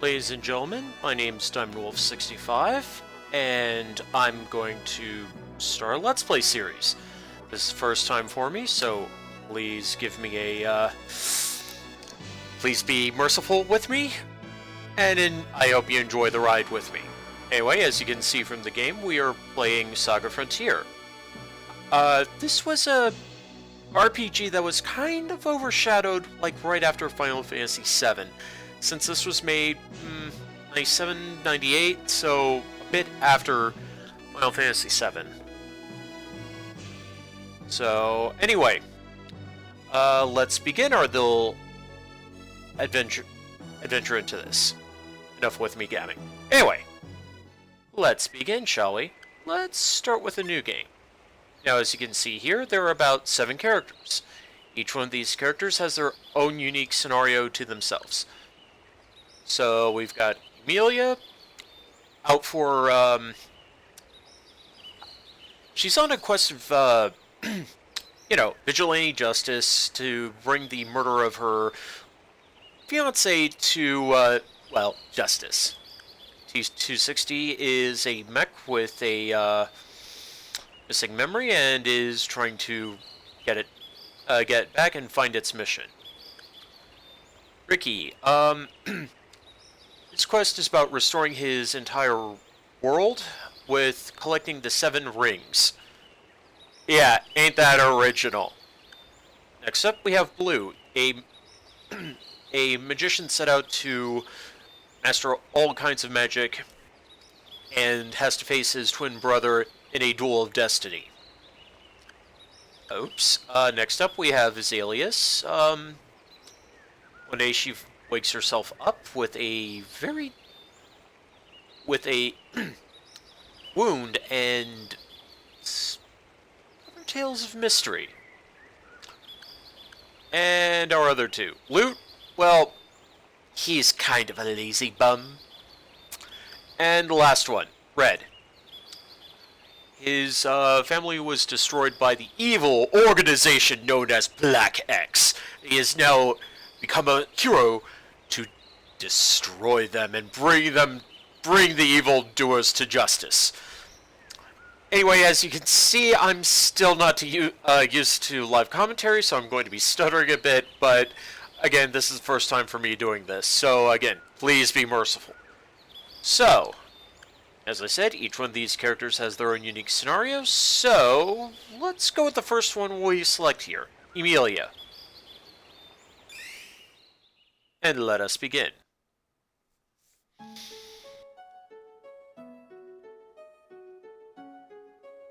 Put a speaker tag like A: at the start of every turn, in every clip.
A: Ladies and gentlemen, my name's DiamondWolf65, and I'm going to start a Let's Play series. This is the first time for me, so please give me a, please be merciful with me, and I hope you enjoy the ride with me. Anyway, as you can see from the game, we are playing SaGa Frontier. This was a RPG that was kind of overshadowed, like, right after Final Fantasy VII. Since this was made 97, 98, so a bit after Final Fantasy VII. So, anyway, let's begin our little adventure into this. Enough with me gamming. Anyway, let's begin, shall we? Let's start with a new game. Now, as you can see here, there are about 7 characters. Each one of these characters has their own unique scenario to themselves. So we've got Emilia out for, she's on a quest of, vigilante justice to bring the murder of her fiance to, justice. T260 is a mech with a, missing memory and is trying to get it back and find its mission. Ricky, his quest is about restoring his entire world with collecting the 7 rings. Yeah, ain't that original? Next up, we have Blue, a magician set out to master all kinds of magic and has to face his twin brother in a duel of destiny. Oops. Next up, we have Azaleas. One day she wakes herself up with a wound and other tales of mystery. And our other 2. Loot, well, he's kind of a lazy bum. And the last one, Red. His family was destroyed by the evil organization known as Black X. He has now become a hero to destroy them and bring the evildoers to justice. Anyway, as you can see, I'm still not used to live commentary, so I'm going to be stuttering a bit, but again, this is the first time for me doing this, so again, please be merciful. So, as I said, each one of these characters has their own unique scenario, so let's go with the first one we select here, Emilia. And let us begin.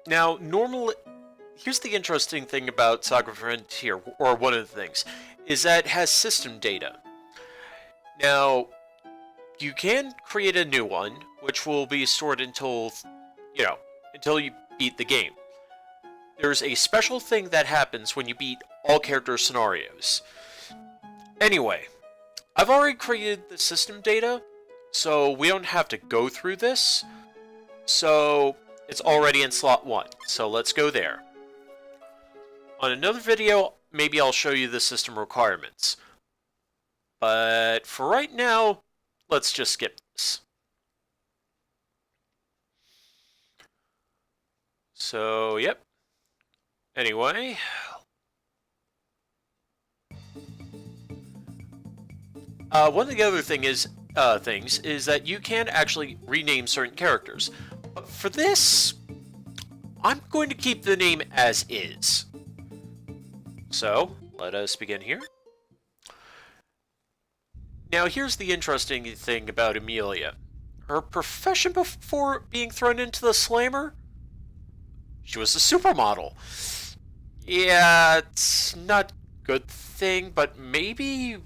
A: Now, normally, here's the interesting thing about SaGa Frontier, or one of the things, is that it has system data. Now, you can create a new one, which will be stored until you beat the game. There's a special thing that happens when you beat all character scenarios. Anyway, I've already created the system data, so we don't have to go through this. So, it's already in slot 1, so let's go there. On another video, maybe I'll show you the system requirements. But for right now, let's just skip this. So, yep. Anyway. One of the other things is that you can actually rename certain characters. But for this, I'm going to keep the name as is. So, let us begin here. Now, here's the interesting thing about Emilia. Her profession before being thrown into the slammer? She was a supermodel. Yeah, it's not a good thing, but maybe,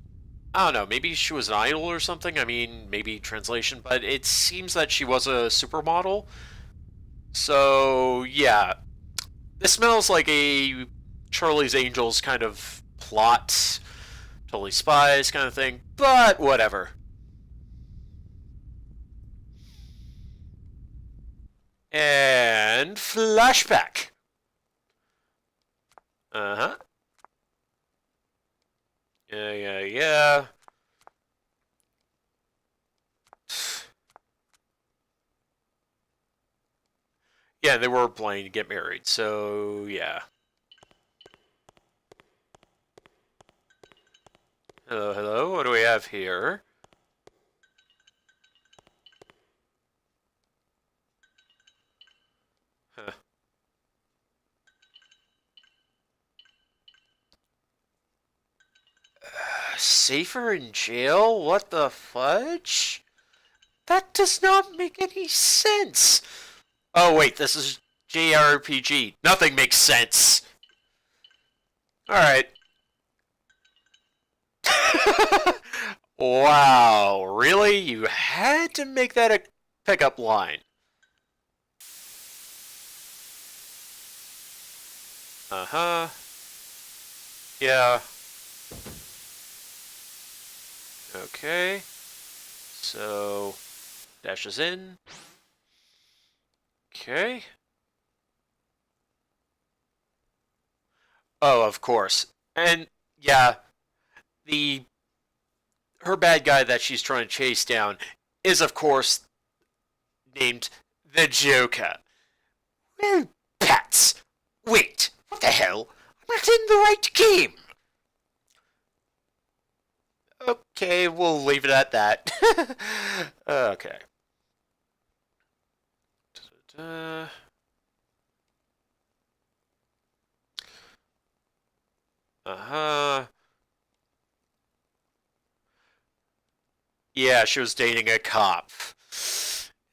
A: I don't know, maybe she was an idol or something. I mean, maybe translation, but it seems that she was a supermodel. So, yeah. This smells like a Charlie's Angels kind of plot. Totally Spies kind of thing, but whatever. And flashback. Uh-huh. Yeah. Yeah, they were planning to get married, so yeah. Hello, hello, what do we have here? Huh. Safer in jail? What the fudge? That does not make any sense. Oh wait, this is JRPG. Nothing makes sense. Alright. Wow, really? You had to make that a pickup line. Uh-huh. Yeah. Okay. So, dashes in. Okay. Oh, of course. And, yeah, the her bad guy that she's trying to chase down is, of course, named the Joker. Well, Pats, wait, what the hell? I'm not in the right game. Okay, we'll leave it at that. Okay. Da-da-da. Uh-huh. Yeah, she was dating a cop.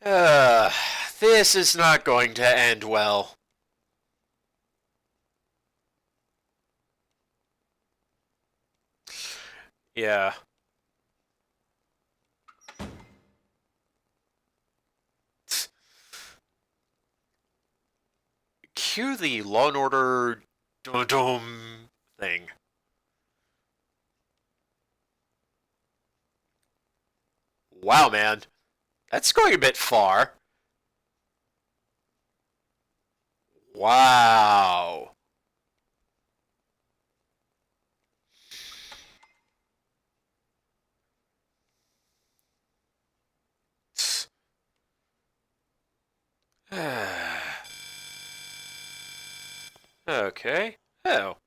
A: Uh, this is not going to end well. Yeah. Cue the Law and Order dum thing. Wow, man. That's going a bit far. Wow. Okay. Oh.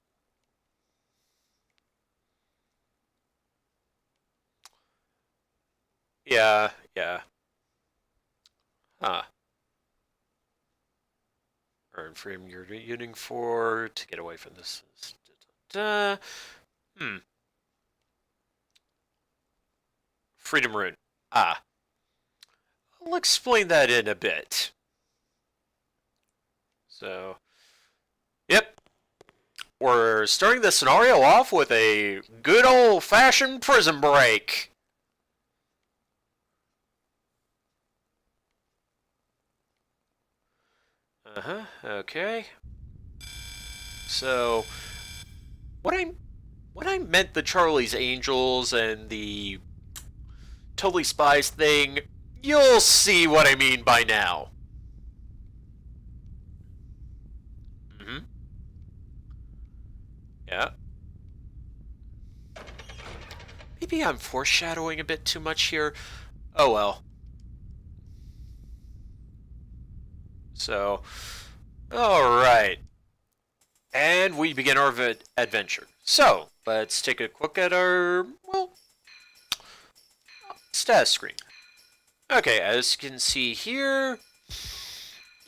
A: Yeah, yeah. Huh. Earn freedom you're using for to get away from this. Da, da, da. Hmm. Freedom rune. Ah. I'll explain that in a bit. So, yep. We're starting the scenario off with a good old-fashioned prison break. Uh-huh, okay. So, what I when I meant the Charlie's Angels and the Totally Spies thing, you'll see what I mean by now. Mm-hmm. Yeah. Maybe I'm foreshadowing a bit too much here. Oh well. So, alright. And we begin our adventure. So, let's take a quick at our, well, status screen. Okay, as you can see here,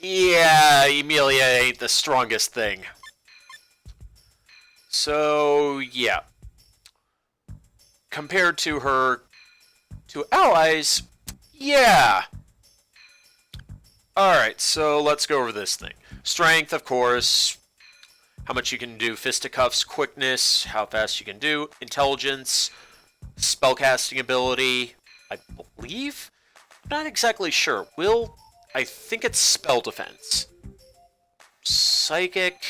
A: yeah, Emilia ain't the strongest thing. So, yeah. Compared to her two allies, yeah. Alright, so let's go over this thing. Strength, of course, how much you can do fisticuffs, quickness, how fast you can do, intelligence, spellcasting ability, I believe? I'm not exactly sure. I think it's spell defense. Psychic,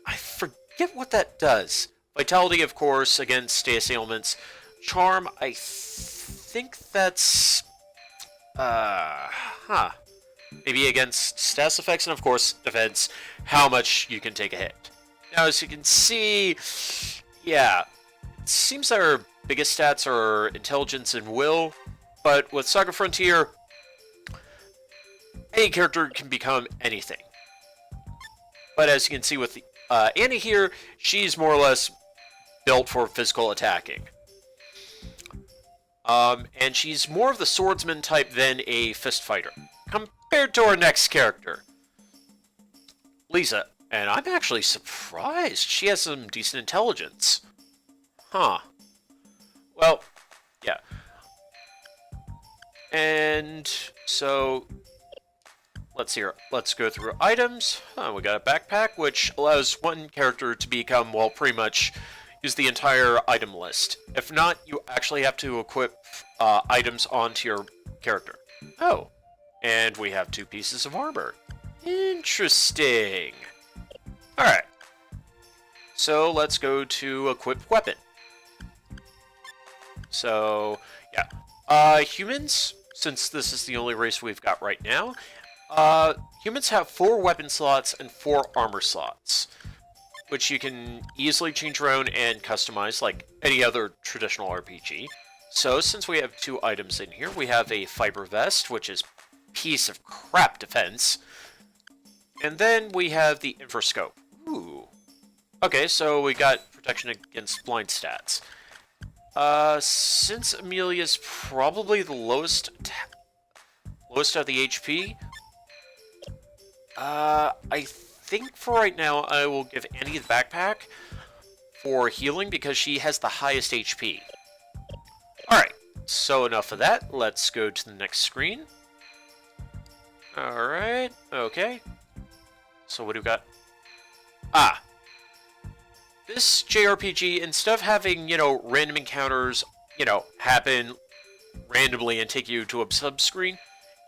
A: I forget what that does. Vitality, of course, against status ailments. Charm, I think that's... Maybe against status effects, and of course, defense, how much you can take a hit. Now, as you can see, yeah, it seems our biggest stats are intelligence and will, but with SaGa Frontier, any character can become anything. But as you can see with Annie here, she's more or less built for physical attacking. And she's more of the swordsman type than a fist fighter, compared to our next character, Lisa. And I'm actually surprised. She has some decent intelligence. Huh. Well, yeah. And so, let's see here. Let's go through items. We got a backpack, which allows one character to become, well, pretty much use the entire item list. If not, you actually have to equip items onto your character. Oh, and we have 2 pieces of armor. Interesting. Alright. So let's go to equip weapon. So, yeah. Humans, since this is the only race we've got right now, humans have 4 weapon slots and 4 armor slots, which you can easily change around and customize like any other traditional RPG. So since we have 2 items in here, we have a fiber vest, which is piece of crap defense, and then we have the infrascope. Ooh. Okay, so we got protection against blind stats. Since Amelia's probably the lowest of the HP, I think for right now I will give Annie the backpack for healing because she has the highest HP. Alright, so enough of that. Let's go to the next screen. Alright, okay. So what do we got? This JRPG, instead of having, random encounters, happen randomly and take you to a sub-screen,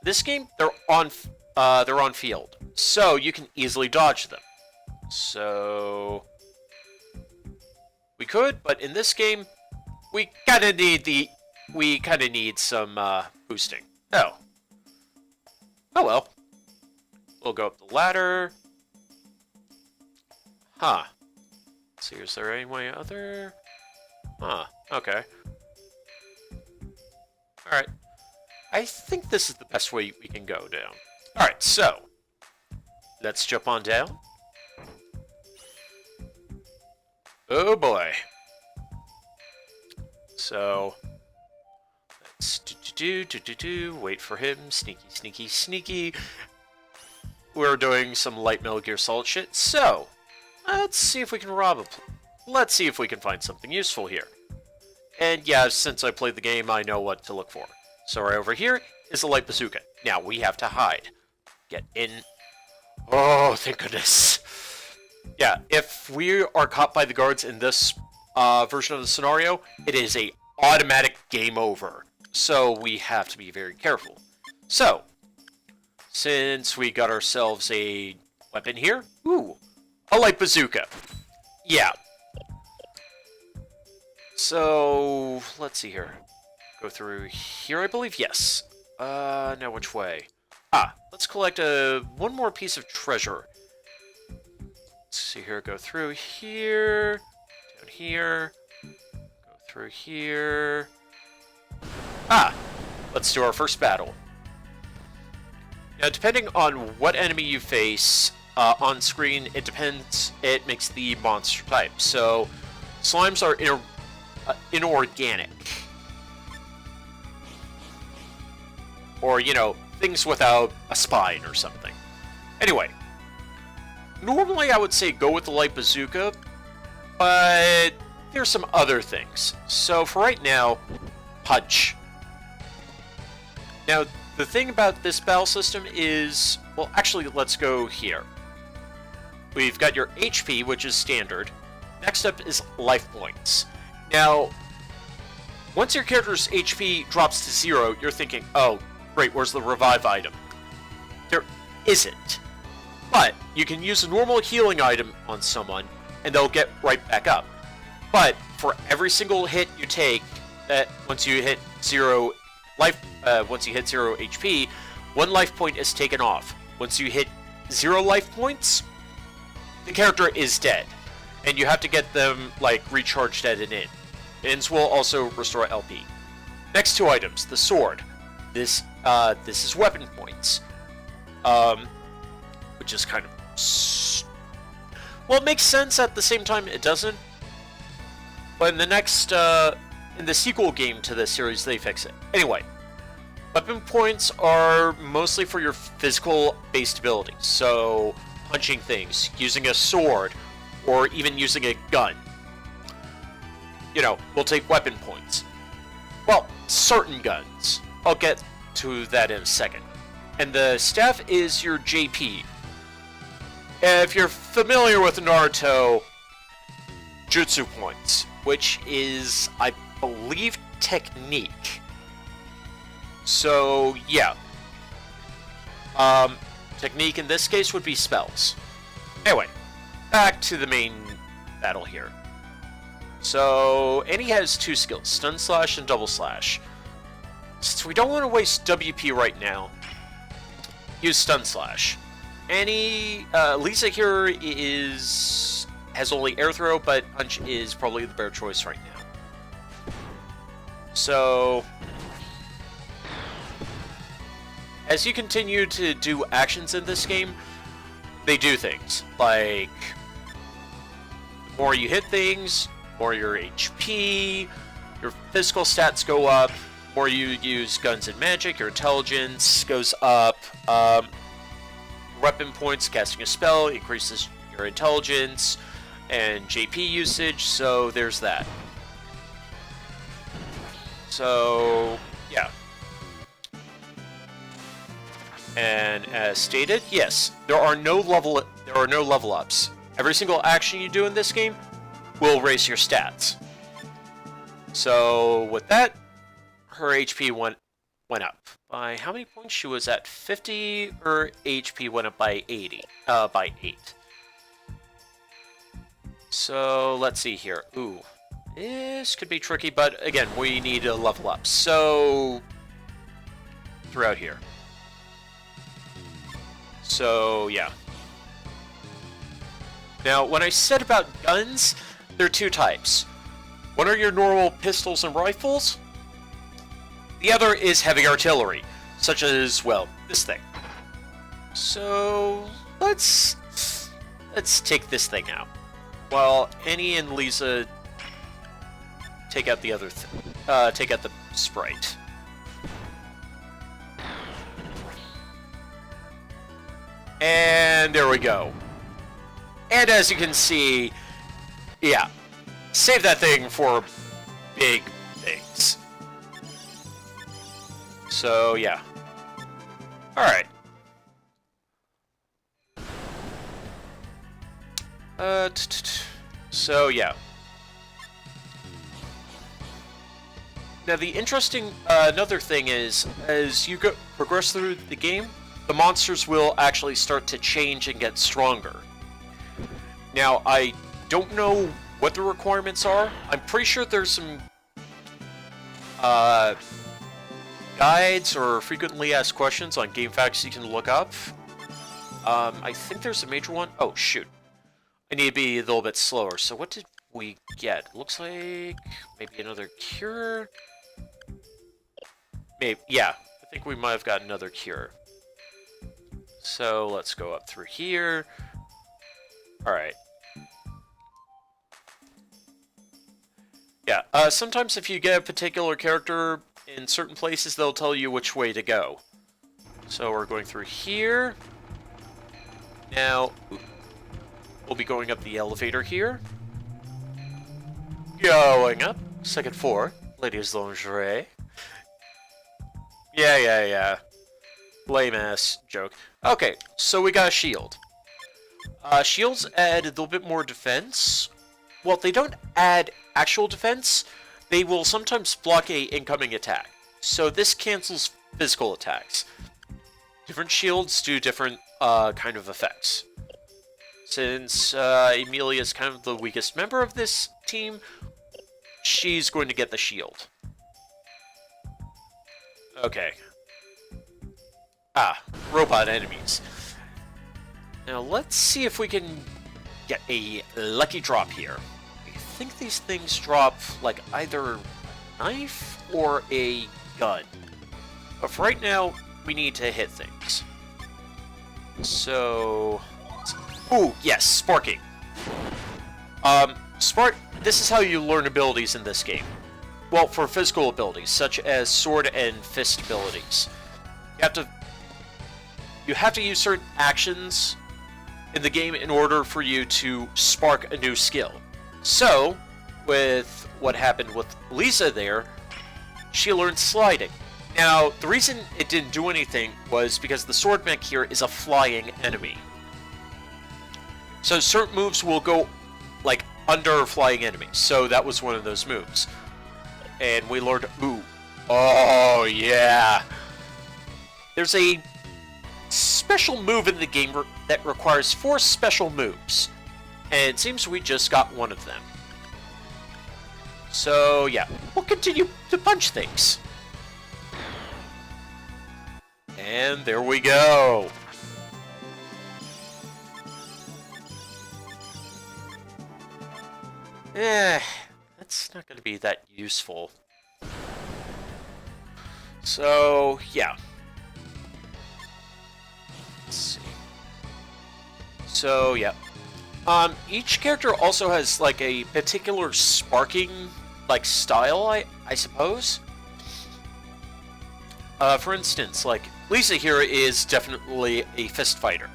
A: this game, they're on field. So you can easily dodge them. So we could, but in this game, we kind of need some boosting. Oh well. We'll go up the ladder. Huh. Let's see, is there any way other? Huh. Okay. Alright. I think this is the best way we can go down. Alright, so let's jump on down. Oh boy. So let's wait for him. Sneaky. We're doing some light Metal Gear Solid shit. So let's see if we can rob him. Let's see if we can find something useful here. And yeah, since I played the game, I know what to look for. So right over here is a light bazooka. Now we have to hide. Get in. Oh, thank goodness. Yeah, if we are caught by the guards in this version of the scenario, it is a automatic game over. So we have to be very careful. So, since we got ourselves a weapon here, ooh, a light bazooka. Yeah. So, let's see here. Go through here, I believe? Yes. Now which way? Let's collect one more piece of treasure. Let's see here, go through here, down here, go through here. Let's do our first battle. Now, depending on what enemy you face on screen, it makes the monster type. So, slimes are inorganic. Or, things without a spine or something. Anyway, normally I would say go with the light bazooka, but there's some other things. So for right now, punch. Now, the thing about this battle system is, well, actually, let's go here. We've got your HP, which is standard. Next up is life points. Now, once your character's HP drops to 0, you're thinking, oh, great, where's the revive item? There isn't. But you can use a normal healing item on someone, and they'll get right back up. But for every single hit you take, once you hit 0 HP, 1 life point is taken off. Once you hit 0 life points, the character is dead, and you have to get them recharged at an inn. Inns will also restore LP. Next 2 items: the sword. This is weapon points. which is kind of... Well, it makes sense at the same time it doesn't. But in the next, in the sequel game to this series, they fix it. Anyway, weapon points are mostly for your physical-based abilities. So, punching things, using a sword, or even using a gun. You know, will take weapon points. Well, certain guns. I'll get to that in a second. And the staff is your JP. If you're familiar with Naruto, Jutsu points, which is, I believe, technique. So, yeah. Technique in this case would be spells. Anyway, back to the main battle here. So, Annie has 2 skills, Stun Slash and Double Slash. Since we don't want to waste WP right now, use Stun Slash. Annie, Lisa here has only Air Throw, but Punch is probably the better choice right now. So, as you continue to do actions in this game, they do things. Like, the more you hit things, more your HP, your physical stats go up, more you use guns and magic, your intelligence goes up, weapon points, casting a spell increases your intelligence, and JP usage, so there's that. So, yeah. And as stated, yes, there are no level ups. Every single action you do in this game will raise your stats. So with that, her HP went up by how many points? She was at 50. Her HP went up by 80. By 8. So let's see here. Ooh, this could be tricky, but again, we need to level up. So throughout here. So yeah. Now, when I said about guns, there are 2 types. One are your normal pistols and rifles. The other is heavy artillery, such as, well, this thing. So let's take this thing out. While Annie and Lisa take out the other take out the sprite. And there we go. And as you can see, yeah, save that thing for big things. So, yeah. Alright. So, yeah. Now, the interesting, another thing is, as you progress through the game, the monsters will actually start to change and get stronger. Now, I don't know what the requirements are. I'm pretty sure there's some guides or frequently asked questions on GameFAQs you can look up. I think there's a major one. Oh, shoot. I need to be a little bit slower. So what did we get? Looks like maybe another cure. Maybe, yeah. I think we might have got another cure. So let's go up through here. Alright. Yeah, sometimes if you get a particular character in certain places, they'll tell you which way to go. So we're going through here. Now, we'll be going up the elevator here. Going up. Second floor. Ladies' lingerie. Yeah. Lame-ass joke. Okay, so we got a shield. Shields add a little bit more defense. Well, they don't add actual defense. They will sometimes block a incoming attack. So this cancels physical attacks. Different shields do different kind of effects. Since Emilia is kind of the weakest member of this team, she's going to get the shield. Okay. Robot enemies. Now let's see if we can get a lucky drop here. I think these things drop like either a knife or a gun. But for right now, we need to hit things. So... Ooh, yes, sparking. This is how you learn abilities in this game. Well, for physical abilities, such as sword and fist abilities. You have to use certain actions in the game in order for you to spark a new skill. So, with what happened with Lisa there, she learned sliding. Now, the reason it didn't do anything was because the sword mech here is a flying enemy. So certain moves will go, like, under flying enemies. So that was one of those moves. And we learned, ooh. Oh, yeah. There's a special move in the game that requires 4 special moves. And it seems we just got one of them. So, yeah. We'll continue to punch things. And there we go. That's not going to be that useful. So, yeah. Let's see. So, yeah. Each character also has, like, a particular sparking, like, style, I suppose. For instance, like, Lisa here is definitely a fist fighter.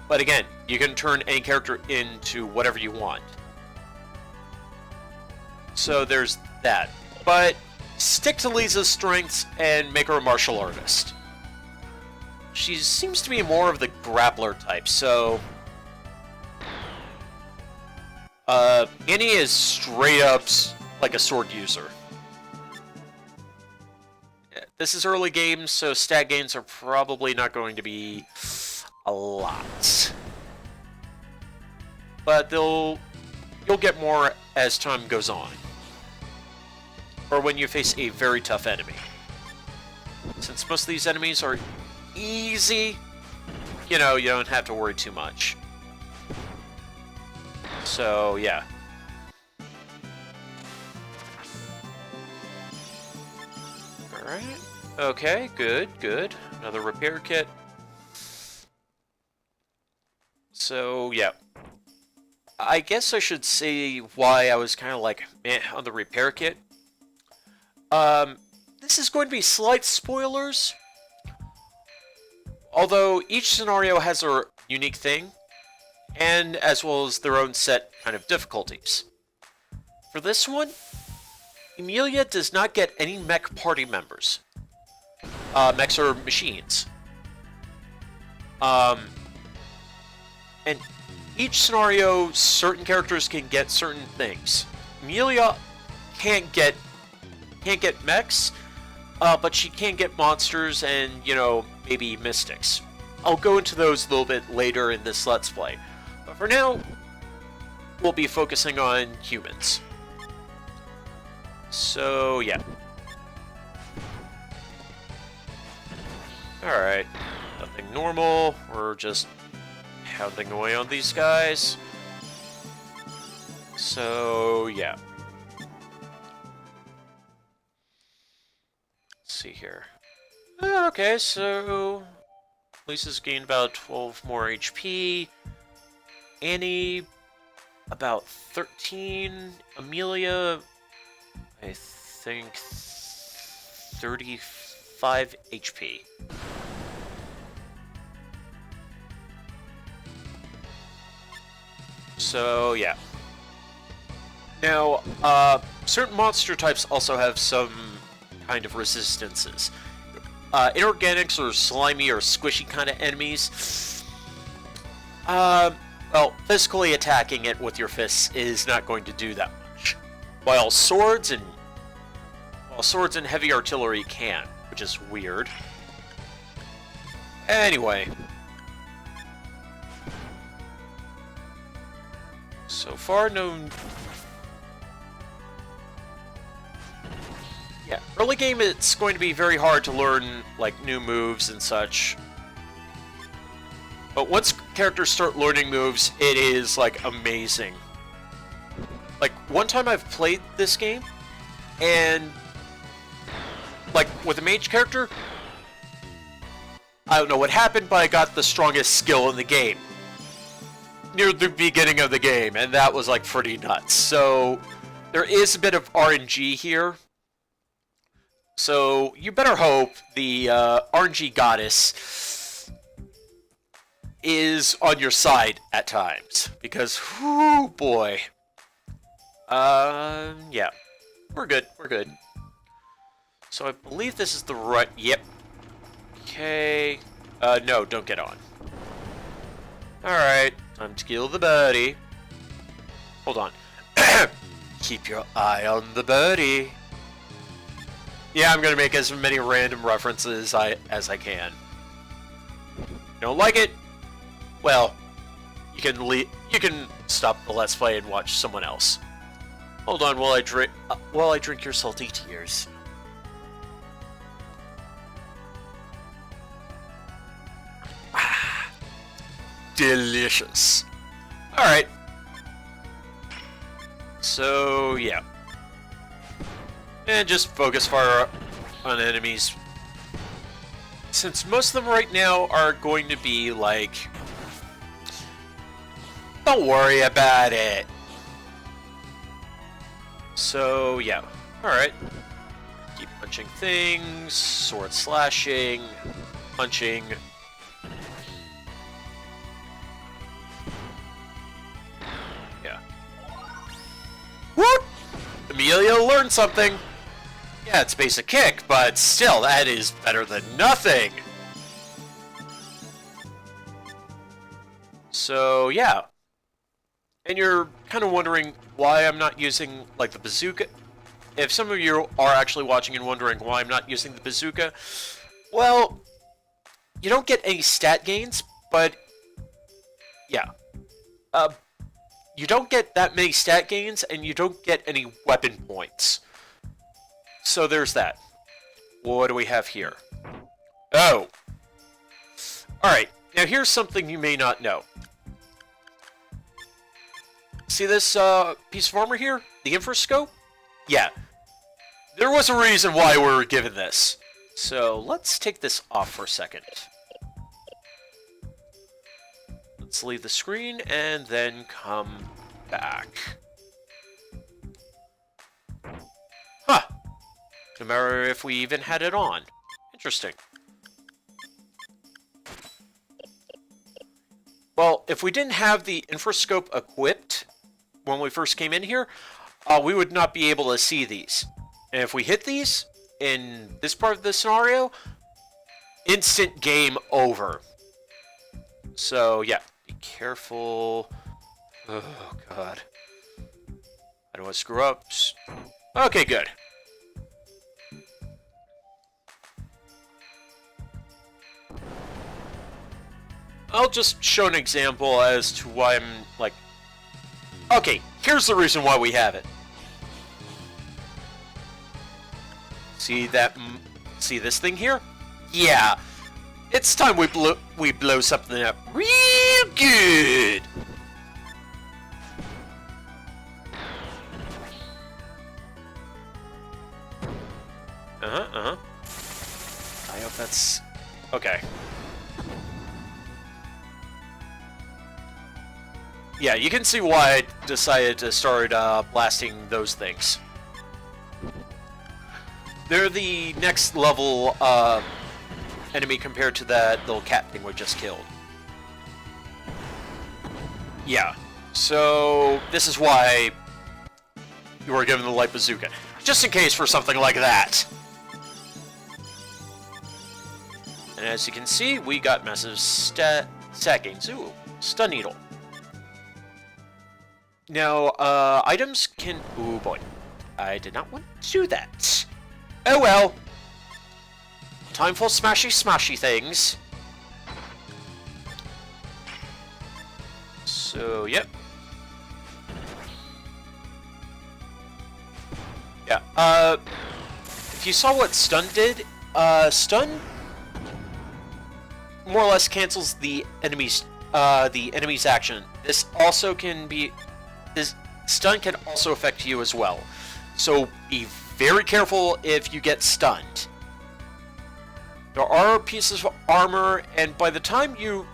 A: But again, you can turn any character into whatever you want. So there's that. But stick to Lisa's strengths and make her a martial artist. She seems to be more of the grappler type, so... Annie is straight up like a sword user. This is early game, so stat gains are probably not going to be a lot. But you'll get more as time goes on. Or when you face a very tough enemy. Since most of these enemies are easy, you know, you don't have to worry too much. So, yeah. Alright. Okay, good, good. Another repair kit. So, yeah. I guess I should say why I was kind of like, meh, on the repair kit. This is going to be slight spoilers. Although each scenario has a unique thing, and as well as their own set kind of difficulties. For this one, Emilia does not get any mech party members. Mechs are machines. And each scenario, certain characters can get certain things. Emilia can't get mechs, but she can get monsters and, you know, maybe mystics. I'll go into those a little bit later in this Let's Play. But for now, we'll be focusing on humans. So, yeah. Alright. Nothing normal. We're just pounding away on these guys. So, yeah. Let's see here. Okay, so Lisa's gained about 12 more HP. Annie, about 13. Amelia, I think 35 HP. So, yeah. Now, certain monster types also have some kind of resistances. Inorganics or slimy or squishy kind of enemies. Well, physically attacking it with your fists is not going to do that much. While swords and heavy artillery can, which is weird. Anyway. So far, no... Yeah, early game it's going to be very hard to learn, like, new moves and such. But once characters start learning moves, it is, like, amazing. Like, one time I've played this game, and, like, with a mage character, I don't know what happened, but I got the strongest skill in the game near the beginning of the game, and that was like pretty nuts. So there is a bit of RNG here. So you better hope the RNG goddess is on your side at times, because whoo boy. Yeah, we're good. We're good. So I believe this is the right. Yep. Okay. No, don't get on. Alright, time to kill the birdie. Hold on. Keep your eye on the birdie. Yeah, I'm gonna make as many random references as I can. Don't like it? Well, you can stop the Let's Play and watch someone else. Hold on while I drink your salty tears. Delicious. Alright. So, yeah. And just focus fire on enemies. Since most of them right now are going to be like... Don't worry about it. So, yeah. Alright. Keep punching things, sword slashing, punching... Whoop! Amelia learned something! Yeah, it's basic kick, but still, that is better than nothing! So, yeah. And you're kind of wondering why I'm not using, like, the bazooka. If some of you are actually watching and wondering why I'm not using the bazooka, well, you don't get any stat gains, but, yeah. You don't get that many stat gains, and you don't get any weapon points. So there's that. What do we have here? Oh! Alright, now here's something you may not know. See this piece of armor here? The infrascope? Yeah. There was a reason why we were given this. So let's take this off for a second. Let's leave the screen and then come back. Huh. No matter if we even had it on. Interesting. Well, if we didn't have the infrascope equipped when we first came in here, we would not be able to see these. And if we hit these in this part of the scenario, instant game over. So, yeah. Be careful. Oh, God. I don't want to screw up. Okay, good. I'll just show an example as to why I'm, like... Okay, here's the reason why we have it. See that... See this thing here? Yeah. It's time we blow something up real good. I hope that's okay. Yeah, you can see why I decided to start blasting those things. They're the next level enemy compared to that little cat thing we just killed. Yeah, so this is why you were given the light bazooka. Just in case for something like that. And as you can see, we got massive stat gains. Ooh, stun needle. Now, items can... Ooh, boy. I did not want to do that. Oh well. Time for smashy things. So, yep. Yeah, if you saw what stun did, stun more or less cancels the enemy's action. This also can be... This stun can also affect you as well. So be very careful if you get stunned. There are pieces of armor, and by the time you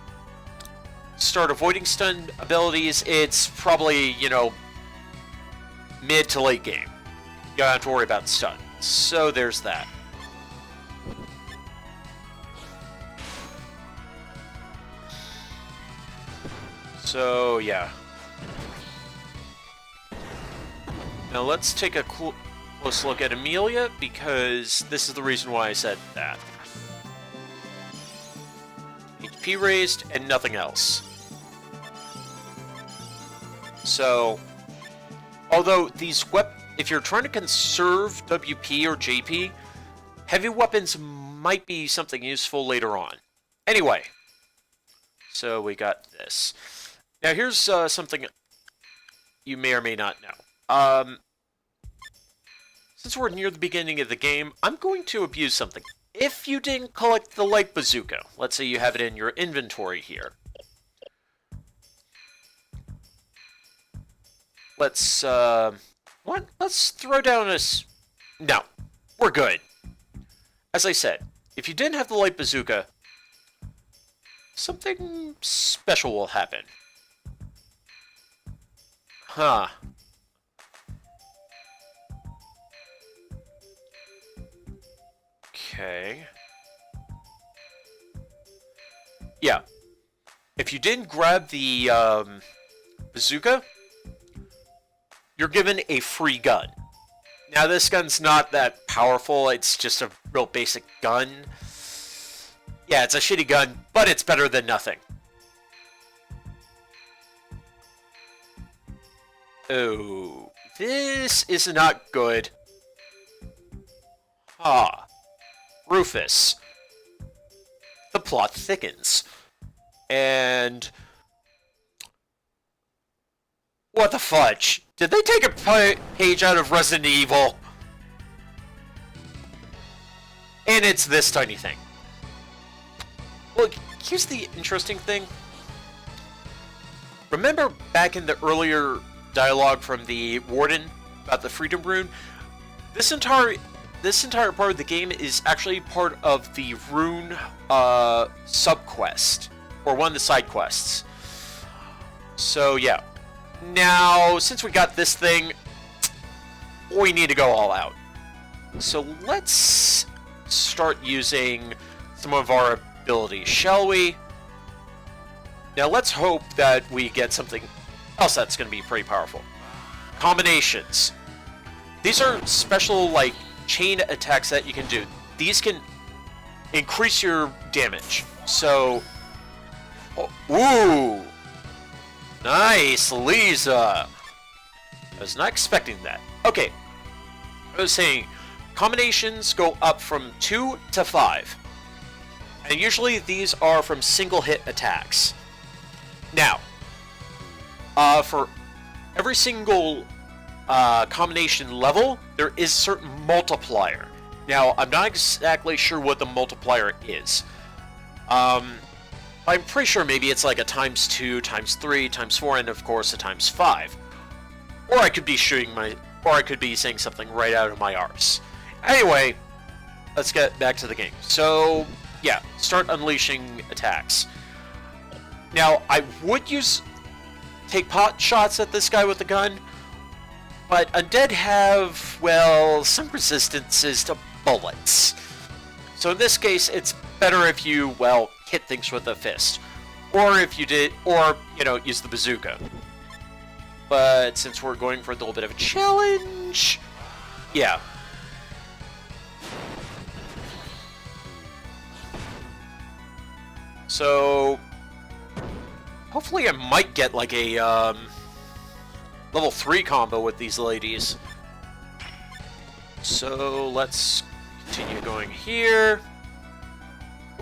A: start avoiding stun abilities, it's probably, you know, mid to late game. You don't have to worry about stun. So there's that. So, yeah. Now let's take a close look at Amelia, because this is the reason why I said that. HP raised, and nothing else. So, although these if you're trying to conserve WP or JP, heavy weapons might be something useful later on. Anyway, so we got this. Now here's something you may or may not know. Since we're near the beginning of the game, I'm going to abuse something. If you didn't collect the light bazooka, let's say you have it in your inventory here. Let's, what? Let's throw down a... No, we're good. As I said, if you didn't have the light bazooka, something special will happen. Huh. Okay. Yeah. If you didn't grab the bazooka, you're given a free gun. Now this gun's not that powerful, it's just a real basic gun. Yeah, it's a shitty gun, but it's better than nothing. Oh, this is not good. Ah. Rufus. The plot thickens. And... what the fudge? Did they take a page out of Resident Evil? And it's this tiny thing. Well, here's the interesting thing. Remember back in the earlier dialogue from the Warden about the Freedom Rune? This entire part of the game is actually part of the Rune sub-quest, or one of the side quests. So yeah. Now, since we got this thing, we need to go all out. So let's start using some of our abilities, shall we? Now let's hope that we get something else that's going to be pretty powerful. Combinations. These are special, like, chain attacks that you can do. These can increase your damage. So, ooh, nice, Lisa. I was not expecting that. Okay, I was saying combinations go up from 2 to 5, and usually these are from single hit attacks. Now, for every single combination level, there is certain multiplier. Now, I'm not exactly sure what the multiplier is. I'm pretty sure maybe it's like a ×2, ×3, ×4, and of course a ×5. Or I could be saying something right out of my arse. Anyway, let's get back to the game. So, yeah, start unleashing attacks. Now, I would take pot shots at this guy with the gun, but undead have, well, some resistances to bullets. So in this case, it's better if you, well, hit things with a fist. Or if you did, or, you know, use the bazooka. But since we're going for a little bit of a challenge, yeah. So, hopefully I might get like a, level 3 combo with these ladies. So let's continue going here.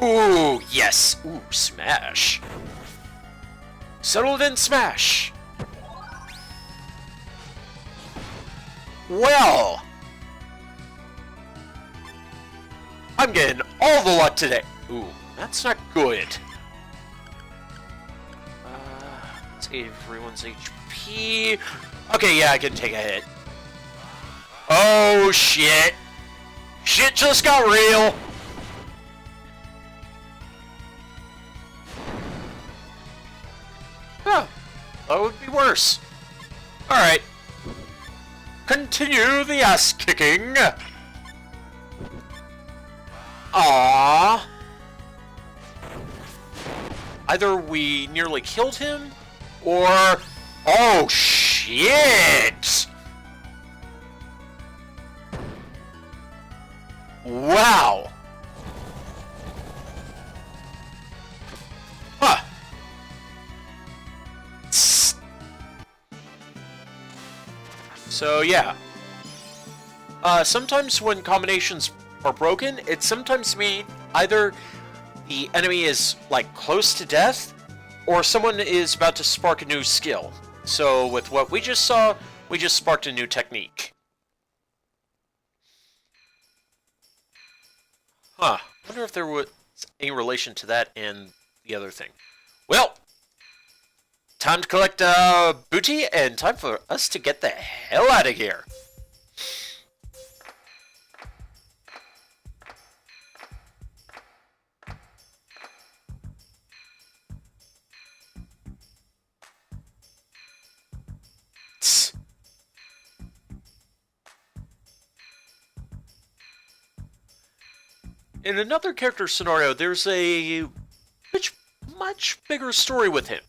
A: Ooh, yes. Ooh, smash. Settled in smash. Well, I'm getting all the luck today. Ooh, that's not good. Let's save everyone's HP. Okay, yeah, I can take a hit. Oh, shit. Shit just got real. That would be worse. Alright. Continue the ass kicking. Aww. Either we nearly killed him, or... Oh, shit! Wow! Huh. So, yeah. Sometimes when combinations are broken, it sometimes means either the enemy is, like, close to death, or someone is about to spark a new skill. So, with what we just saw, we just sparked a new technique. Huh. I wonder if there was any relation to that and the other thing. Well, time to collect booty, and time for us to get the hell out of here. In another character scenario, there's a much bigger story with him.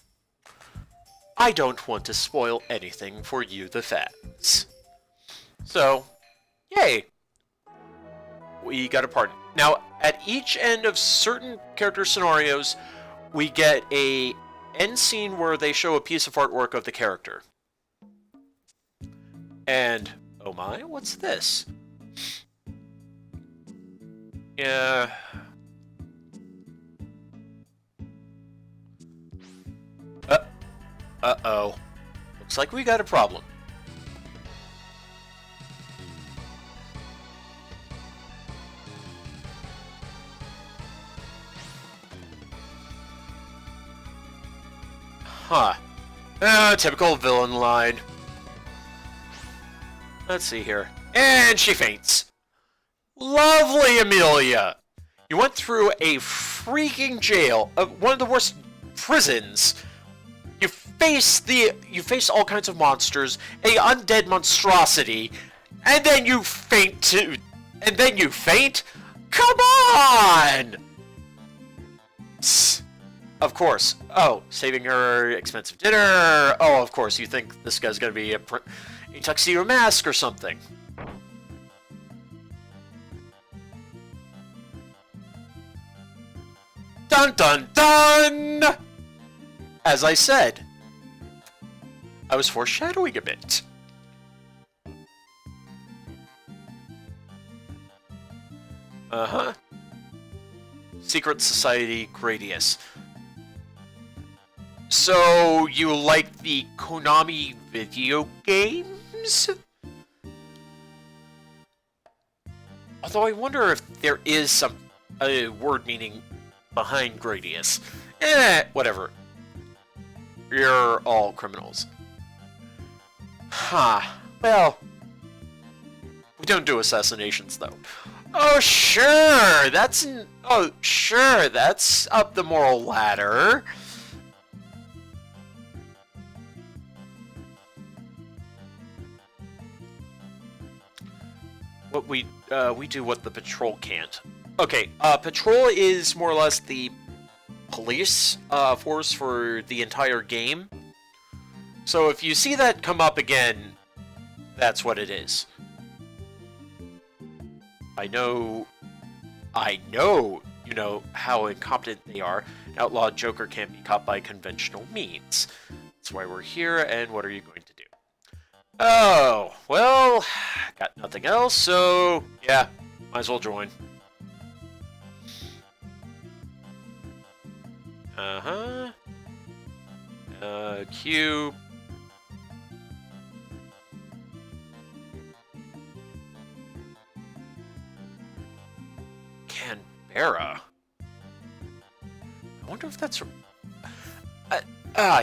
A: I don't want to spoil anything for you, the fans. So, yay! We got a pardon. Now, at each end of certain character scenarios, we get a end scene where they show a piece of artwork of the character. And, oh my, what's this? Yeah. Uh-oh. Looks like we got a problem. Huh. Typical villain line. Let's see here. And she faints. Lovely, Amelia! You went through a freaking jail, one of the worst prisons. You face all kinds of monsters, a undead monstrosity, and then you faint too. And then you faint? Come on! Psst. Of course. Oh, saving her expensive dinner. Oh, of course, you think this guy's gonna be a tuxedo mask or something. Dun dun dun! As I said, I was foreshadowing a bit. Uh-huh. Secret Society Gradius. So, you like the Konami video games? Although I wonder if there is some word meaning behind Gradius. Whatever. You're all criminals. Huh. Well, we don't do assassinations, though. Oh, sure! That's up the moral ladder. What we do what the patrol can't. Okay, patrol is more or less the police force for the entire game. So if you see that come up again, that's what it is. I know, you know how incompetent they are. An outlaw Joker can't be caught by conventional means. That's why we're here, and what are you going to do? Oh, well, got nothing else, so yeah, might as well join. Uh-huh. Q. Canberra. I wonder if that's...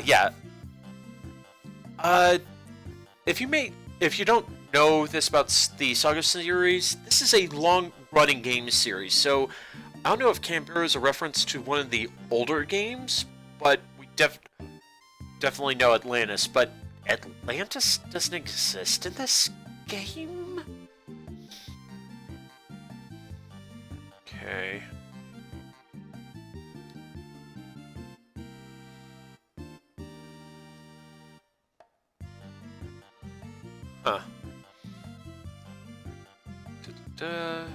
A: yeah. If you don't know this about the SaGa series, this is a long-running game series, so I don't know if Canberra is a reference to one of the older games, but we definitely know Atlantis, but Atlantis doesn't exist in this game? Okay. Huh. Da-da-da.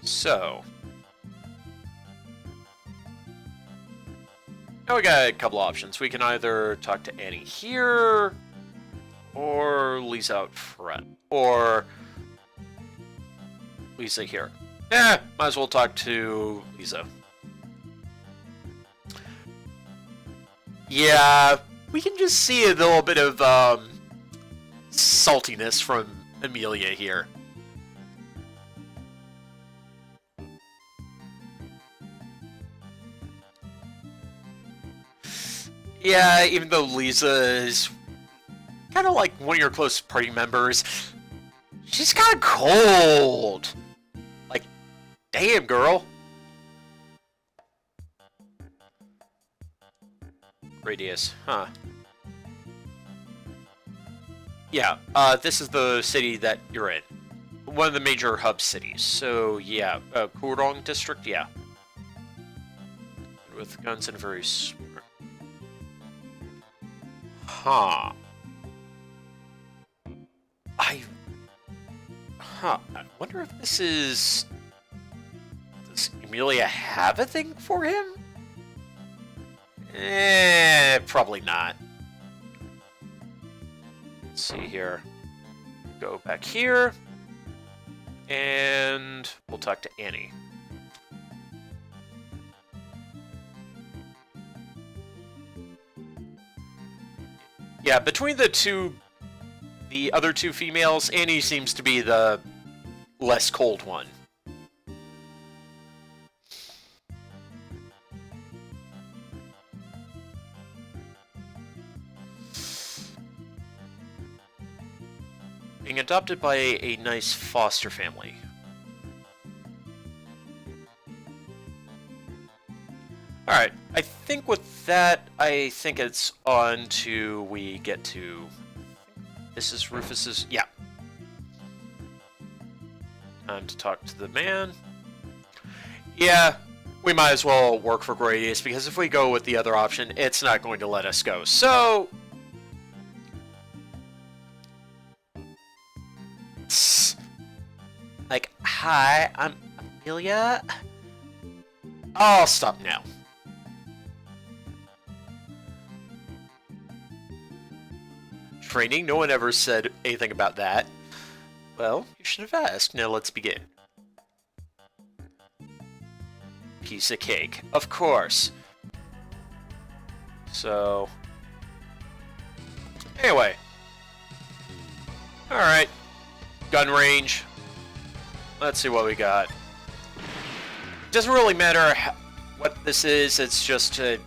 A: So. Now we got a couple options. We can either talk to Annie here, or Lisa out front, or Lisa here. Might as well talk to Lisa. Yeah, we can just see a little bit of saltiness from Amelia here. Yeah, even though Lisa is kind of like one of your close party members, she's kind of cold. Like, damn, girl. Radius, huh? Yeah, this is the city that you're in. One of the major hub cities. So, yeah, Kurong district, yeah. With guns and very smart. Huh. I wonder if this is... Does Amelia have a thing for him? Probably not. Let's see here. Go back here. And we'll talk to Annie. Yeah, between the other two females, Annie seems to be the less cold one. Being adopted by a nice foster family. Alright, I think with that, I think it's on to we get to... This is Rufus's... Yeah. Time to talk to the man. Yeah, we might as well work for Gradius, because if we go with the other option, it's not going to let us go. So... Like, hi, I'm Amelia. I'll stop now. Training? No one ever said anything about that. Well, you should have asked. Now let's begin. Piece of cake. Of course. So... Anyway. Alright. Gun range. Let's see what we got. Doesn't really matter what this is. It's just to,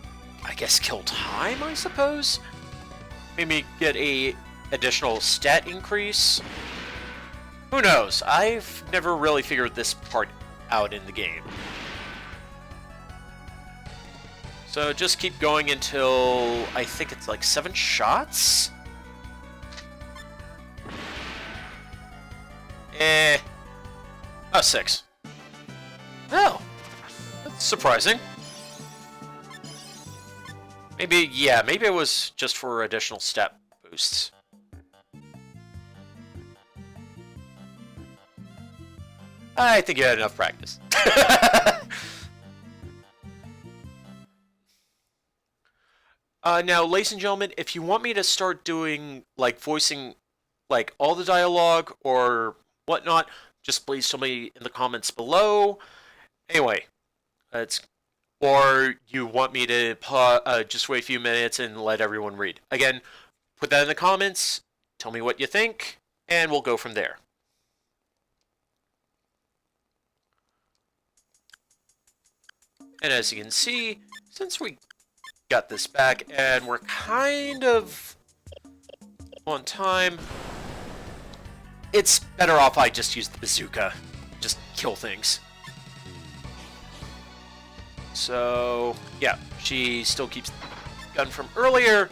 A: I guess, kill time, I suppose? Maybe get a additional stat increase? Who knows? I've never really figured this part out in the game. So just keep going until I think it's like 7 shots? Oh, 6. Oh, that's surprising. Maybe, yeah, maybe it was just for additional step boosts. I think you had enough practice. Now, ladies and gentlemen, if you want me to start doing, like, voicing, like, all the dialogue or whatnot, just please tell me in the comments below. Anyway, or you want me to just wait a few minutes and let everyone read. Again, put that in the comments, tell me what you think, and we'll go from there. And as you can see, since we got this back and we're kind of on time, it's better off I just use the bazooka. Just kill things. So, yeah, she still keeps gun from earlier.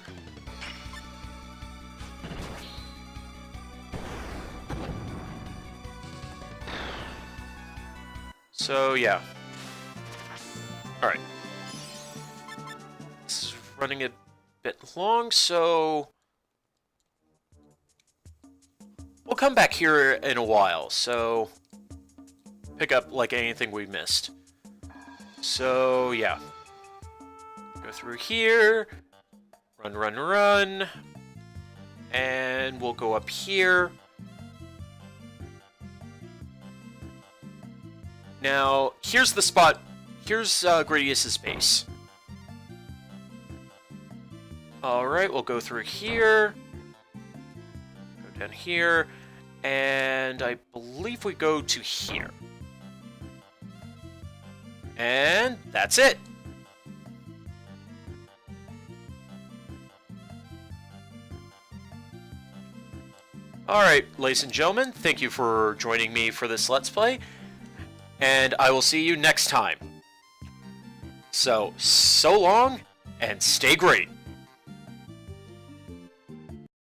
A: So, yeah. Alright. It's running a bit long, so we'll come back here in a while, so pick up like anything we missed. So, yeah. Go through here, run, run, run, and we'll go up here. Now, here's the spot. Here's Gradius's base. Alright, we'll go through here. Go down here. And I believe we go to here. And that's it. Alright, ladies and gentlemen, thank you for joining me for this Let's Play. And I will see you next time. So long, and stay great.